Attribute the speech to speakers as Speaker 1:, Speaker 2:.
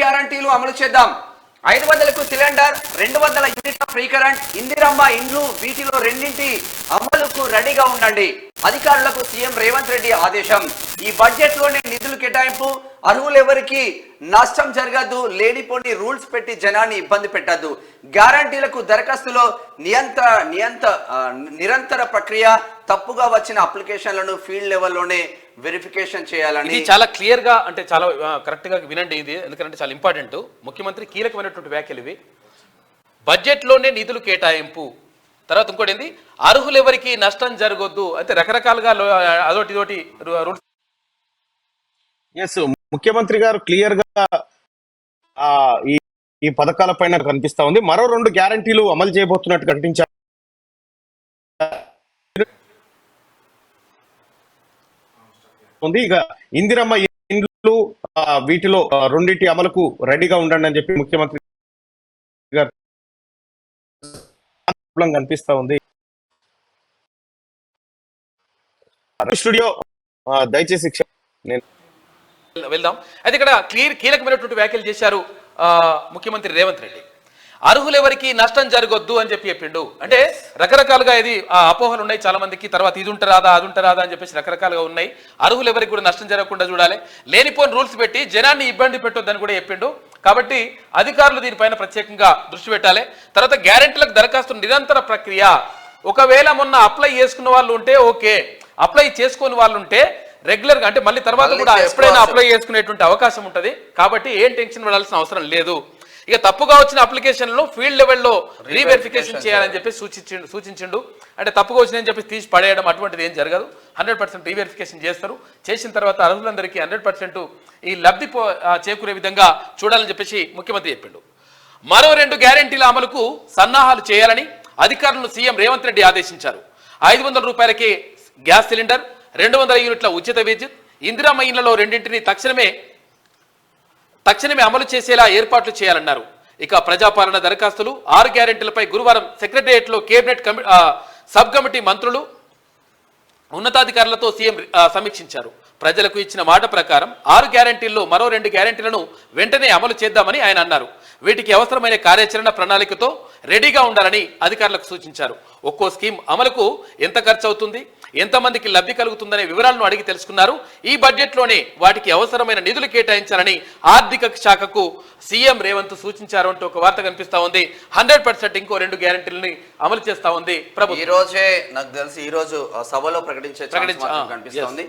Speaker 1: గ్యారంటీలు అమలు చేద్దాం. 500కు సిలిండర్, 200 యూనిట్ల ఫ్రీ కరెంట్, ఇందిరమ్మ ఇండ్లు వీటిలో రెండింటి అమలుకు రెడీగా ఉండండి. అధికారులకు సీఎం రేవంత్ రెడ్డి ఆదేశం. ఈ బడ్జెట్ లోనే నిధులు కేటాయింపు. అర్హులెవరికి నష్టం జరగద్దు. లేనిపోని రూల్స్ పెట్టి జనాన్ని ఇబ్బంది పెట్టద్దు. గ్యారంటీలకు దరఖాస్తులో నిరంతర ప్రక్రియ. తప్పుగా వచ్చిన అప్లికేషన్లను ఫీల్డ్ లెవెల్లోనే వెరిఫికేషన్ చేయాలని.
Speaker 2: చాలా క్లియర్ గా అంటే చాలా కరెక్ట్ గా వినండి ఇది, ఎందుకంటే చాలా ఇంపార్టెంట్. ముఖ్యమంత్రి కీలకమైనటువంటి వ్యాఖ్యలు ఇవి. బడ్జెట్ లోనే నిధులు కేటాయింపు. తర్వాత ఇంకోటి ఏంది, అర్హులెవరికి నష్టం జరగొద్దు. అయితే రకరకాలుగా అదొకటి రూల్స్.
Speaker 3: ఎస్, ముఖ్యమంత్రి గారు క్లియర్ గా ఈ పథకాల పైన కనిపిస్తా ఉంది. మరో 2 గ్యారంటీలు అమలు చేయబోతున్నట్టు కనిపించారు. ఇక ఇందిరమ్మ ఇండ్లు వీటిలో రెండింటి అమలుకు రెడీగా ఉండండి అని చెప్పి ముఖ్యమంత్రి గారు కనిపిస్తా ఉంది. స్టూడియో దయచేసి నేను
Speaker 2: వెళ్దాం. అయితే ఇక్కడ కీలకమైనటువంటి వ్యాఖ్యలు చేశారు ముఖ్యమంత్రి రేవంత్ రెడ్డి. అర్హులెవరికి నష్టం జరగొద్దు అని చెప్పి చెప్పిండు. అంటే రకరకాలుగా ఇది అపోహలు ఉన్నాయి చాలా మందికి. తర్వాత ఇది ఉంటరాదా అది ఉంటరాదా అని చెప్పేసి రకరకాలుగా ఉన్నాయి. అర్హులెవరికి కూడా నష్టం జరగకుండా చూడాలి. లేనిపోని రూల్స్ పెట్టి జనాన్ని ఇబ్బంది పెట్టొద్దని కూడా చెప్పిండు. కాబట్టి అధికారులు దీనిపైన ప్రత్యేకంగా దృష్టి పెట్టాలి. తర్వాత గ్యారెంటీలకు దరఖాస్తు నిరంతర ప్రక్రియ. ఒకవేళ మొన్న అప్లై చేసుకున్న వాళ్ళు ఉంటే ఓకే, అప్లై చేసుకుని వాళ్ళు ఉంటే రెగ్యులర్గా అంటే మళ్ళీ తర్వాత కూడా ఎప్పుడైనా అప్లై చేసుకునేటువంటి అవకాశం ఉంటుంది. కాబట్టి ఏం టెన్షన్ పడాల్సిన అవసరం లేదు. ఇక తప్పుగా వచ్చిన అప్లికేషన్లను ఫీల్డ్ లెవెల్లో రీవెరిఫికేషన్ చేయాలని చెప్పి సూచించిండు. అంటే తప్పుగా వచ్చిందని చెప్పి తీసి పడేయడం అటువంటిది ఏం జరగదు. 100% రీవెరిఫికేషన్ చేస్తారు. చేసిన తర్వాత అర్హులందరికీ 100% ఈ లబ్ధి చేకూరే విధంగా చూడాలని చెప్పేసి ముఖ్యమంత్రి చెప్పిండు. మరో 2 గ్యారెంటీల అమలుకు సన్నాహాలు చేయాలని అధికారులను సీఎం రేవంత్ రెడ్డి ఆదేశించారు. 500 రూపాయలకే గ్యాస్ సిలిండర్, 200 యూనిట్ల ఉచిత విద్యుత్, ఇందిరమ్మ ఇళ్లలో రెండింటిని తక్షణమే అమలు చేసేలా ఏర్పాట్లు చేయాలన్నారు. ఇక ప్రజాపాలన దరఖాస్తులు 6 గ్యారెంటీలపై గురువారం సెక్రటేరియట్లో కేబినెట్ సబ్ కమిటీ మంత్రులు ఉన్నతాధికారులతో సీఎం సమీక్షించారు. ప్రజలకు ఇచ్చిన మాట ప్రకారం 6 గ్యారెంటీల్లో మరో 2 గ్యారెంటీలను వెంటనే అమలు చేద్దామని ఆయన అన్నారు. వీటికి అవసరమైన కార్యాచరణ ప్రణాళికతో రెడీగా ఉండాలని అధికారులకు సూచించారు. ఒక్కో స్కీమ్ అమలుకు ఎంత ఖర్చు అవుతుంది, ఎంతమందికి లబ్ధి కలుగుతుందనే వివరాలను అడిగి తెలుసుకున్నారు. ఈ బడ్జెట్లోనే వాటికి అవసరమైన నిధులు కేటాయించాలని ఆర్థిక శాఖకు సీఎం రేవంత్ సూచించారు అంటూ ఒక వార్త కనిపిస్తా ఉంది. 100% ఇంకో 2 గ్యారెంటీలని అమలు చేస్తా ఉంది ప్రభుత్వం.
Speaker 1: ఈ రోజే నాకు తెలిసి ఈ రోజు సభలో ప్రకటించే కనిపిస్తా ఉంది.